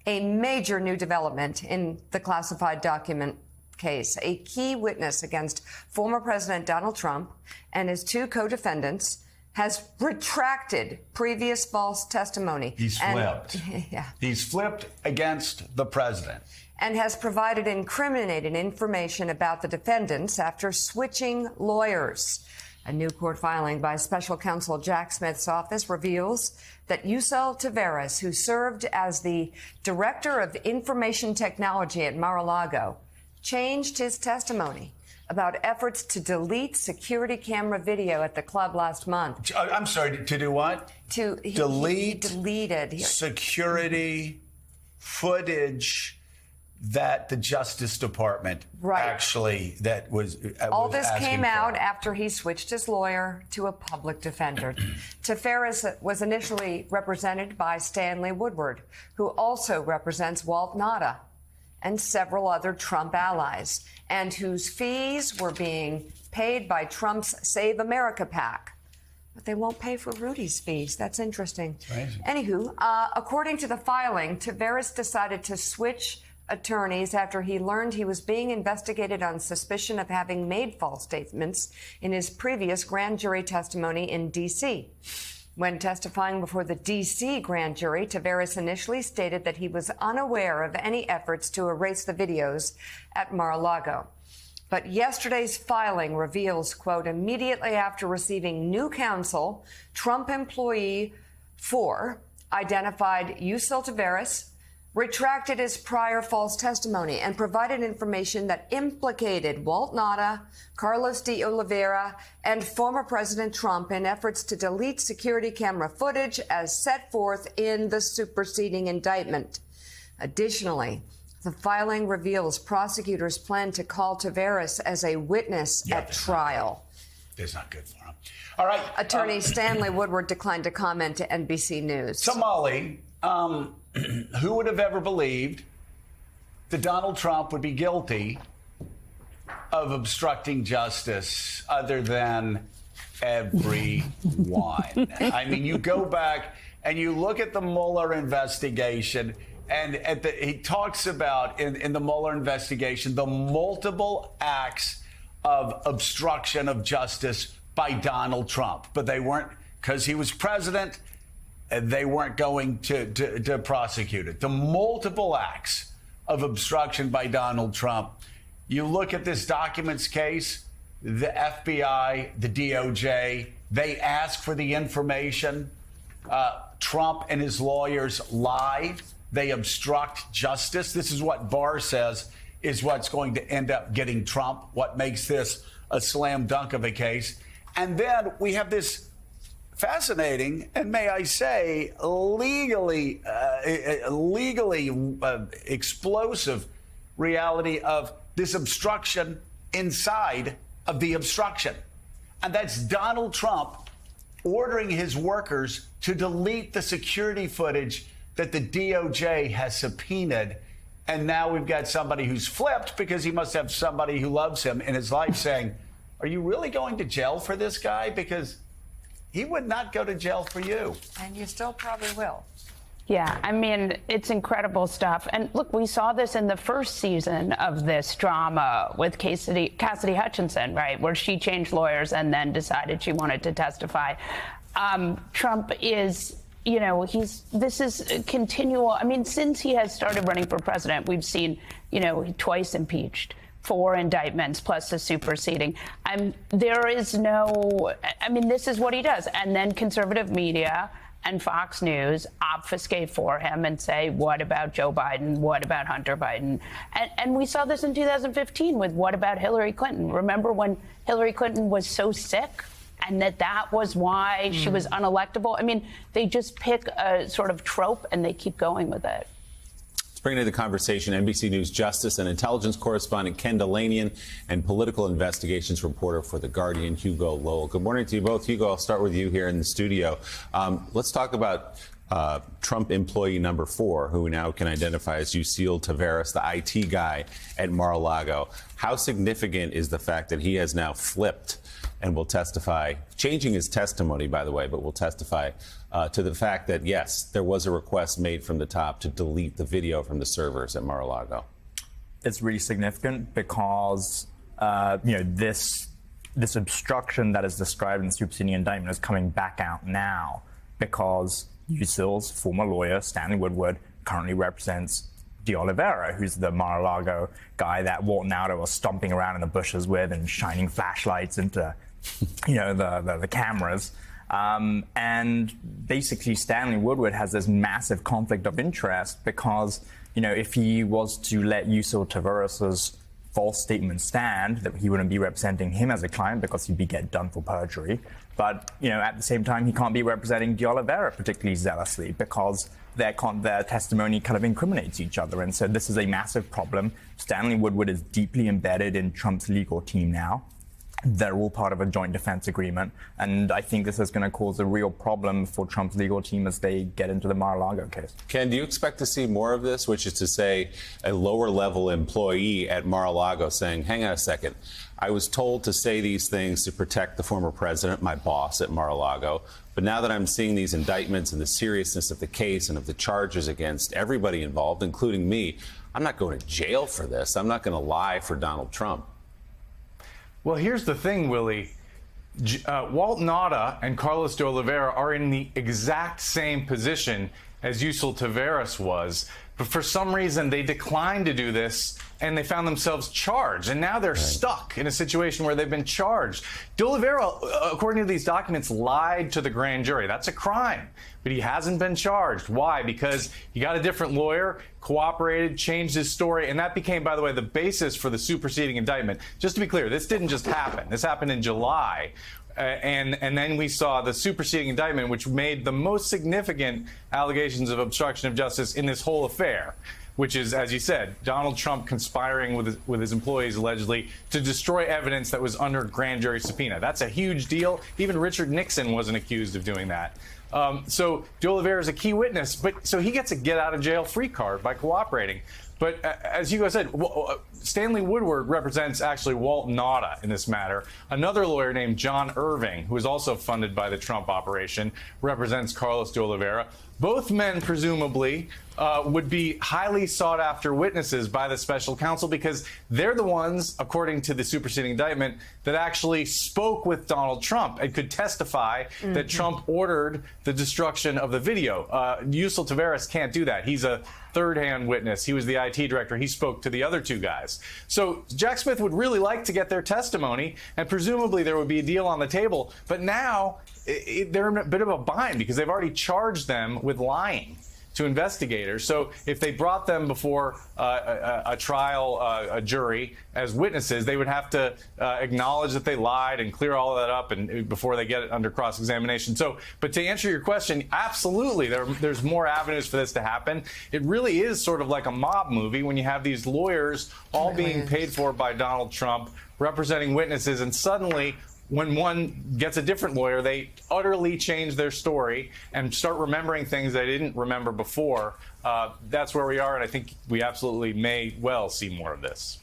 A major new development in the classified document case. A key witness against former President Donald Trump and his two co-defendants has retracted previous false testimony. He's flipped. Yeah. He's flipped against the president. And has provided incriminating information about the defendants after switching lawyers. A new court filing by special counsel Jack Smith's office reveals that Yusel Taveras, who served as the director of information technology at Mar-a-Lago, changed his testimony about efforts to delete security camera video at the club last month. I'm sorry, to do what? Delete he deleted security footage that the Justice Department actually all this came out after he switched his lawyer to a public defender. Taveras was initially represented by Stanley Woodward, who also represents Walt Nauta and several other Trump allies, and whose fees were being paid by Trump's Save America PAC. But they won't pay for Rudy's fees. That's interesting. Anywho, according to the filing, Taveras decided to switch attorneys after he learned he was being investigated on suspicion of having made false statements in his previous grand jury testimony in D.C. When testifying before the D.C. grand jury, Taveras initially stated that he was unaware of any efforts to erase the videos at Mar-a-Lago. But yesterday's filing reveals, quote, immediately after receiving new counsel, Trump employee 4 identified Yusel Taveras, retracted his prior false testimony, and provided information that implicated Walt Nauta, Carlos de Oliveira, and former President Trump in efforts to delete security camera footage as set forth in the superseding indictment. Additionally, the filing reveals prosecutors plan to call Taveras as a witness at trial. It's not good for him. All right. Attorney Stanley Woodward declined to comment to NBC News. So, Molly, who would have ever believed that Donald Trump would be guilty of obstructing justice other than everyone? I mean, you go back and you look at the Mueller investigation, and he talks about in the Mueller investigation the multiple acts of obstruction of justice by Donald Trump. But they weren't, because he was president, they weren't going to prosecute it. The multiple acts of obstruction by Donald Trump. You look at this documents case, the FBI, the DOJ, they ask for the information. Trump and his lawyers lie. They obstruct justice. This is what Barr says is what's going to end up getting Trump, what makes this a slam dunk of a case. And then we have this fascinating, and may I say, legally explosive reality of this obstruction inside of the obstruction. And that's Donald Trump ordering his workers to delete the security footage that the DOJ has subpoenaed. And now we've got somebody who's flipped because he must have somebody who loves him in his life saying, are you really going to jail for this guy? Because he would not go to jail for you. And you still probably will. Yeah, I mean, it's incredible stuff. And look, we saw this in the first season of this drama with Cassidy Hutchinson, right, where she changed lawyers and then decided she wanted to testify. Trump is, you know, this is continual. I mean, since he has started running for president, we've seen, you know, twice impeached, 4 indictments plus the superseding. There is no, I mean, this is what he does. And then conservative media and Fox News obfuscate for him and say, what about Joe Biden? What about Hunter Biden? And we saw this in 2015 with what about Hillary Clinton? Remember when Hillary Clinton was so sick and that was why she was unelectable? I mean, they just pick a sort of trope and they keep going with it. Bringing to the conversation NBC News justice and intelligence correspondent Ken Dilanian and political investigations reporter for The Guardian, Hugo Lowell. Good morning to you both. Hugo, I'll start with you here in the studio. Let's talk about Trump employee number 4, who now can identify as Yusel Taveras, the IT guy at Mar-a-Lago. How significant is the fact that he has now flipped and will testify, changing his testimony, by the way, but will testify to the fact that, yes, there was a request made from the top to delete the video from the servers at Mar-a-Lago? It's really significant because, this obstruction that is described in the superseding indictment is coming back out now because USIL's former lawyer, Stanley Woodward, currently represents De Oliveira, who's the Mar-a-Lago guy that Walt Nauta was stomping around in the bushes with and shining flashlights into, the cameras. And basically, Stanley Woodward has this massive conflict of interest because, if he was to let Yuscil Taveras' false statement stand, that he wouldn't be representing him as a client because he'd be get done for perjury. But, at the same time, he can't be representing De Oliveira particularly zealously because their testimony kind of incriminates each other. And so this is a massive problem. Stanley Woodward is deeply embedded in Trump's legal team now. They're all part of a joint defense agreement. And I think this is going to cause a real problem for Trump's legal team as they get into the Mar-a-Lago case. Ken, do you expect to see more of this, which is to say a lower level employee at Mar-a-Lago saying, hang on a second, I was told to say these things to protect the former president, my boss at Mar-a-Lago, but now that I'm seeing these indictments and the seriousness of the case and of the charges against everybody involved, including me, I'm not going to jail for this. I'm not going to lie for Donald Trump. Well, here's the thing, Willie. Walt Nauta and Carlos de Oliveira are in the exact same position as Yuscil Taveras was. But for some reason, they declined to do this, and they found themselves charged. And now they're stuck in a situation where they've been charged. De Oliveira, according to these documents, lied to the grand jury. That's a crime. But he hasn't been charged. Why? Because he got a different lawyer, cooperated, changed his story, and that became, by the way, the basis for the superseding indictment. Just to be clear, this didn't just happen. This happened in July. And then we saw the superseding indictment, which made the most significant allegations of obstruction of justice in this whole affair, which is, as you said, Donald Trump conspiring with his employees, allegedly, to destroy evidence that was under grand jury subpoena. That's a huge deal. Even Richard Nixon wasn't accused of doing that. So de Oliveira is a key witness, but so he gets a get-out-of-jail-free card by cooperating. But as Hugo said, Stanley Woodward represents actually Walt Nauta in this matter. Another lawyer named John Irving, who is also funded by the Trump operation, represents Carlos de Oliveira. Both men, presumably, would be highly sought-after witnesses by the special counsel because they're the ones, according to the superseding indictment, that actually spoke with Donald Trump and could testify that Trump ordered the destruction of the video. Yuscil Taveras can't do that. He's a third-hand witness. He was the IT director. He spoke to the other two guys. So Jack Smith would really like to get their testimony, and presumably there would be a deal on the table. But now they're in a bit of a bind because they've already charged them with lying to investigators. So if they brought them before a trial, a jury as witnesses, they would have to acknowledge that they lied and clear all of that up and before they get it under cross-examination. So, but to answer your question, absolutely, there's more avenues for this to happen. It really is sort of like a mob movie when you have these lawyers all being paid for by Donald Trump representing witnesses, and suddenly when one gets a different lawyer, they utterly change their story and start remembering things they didn't remember before. That's where we are, and I think we absolutely may well see more of this.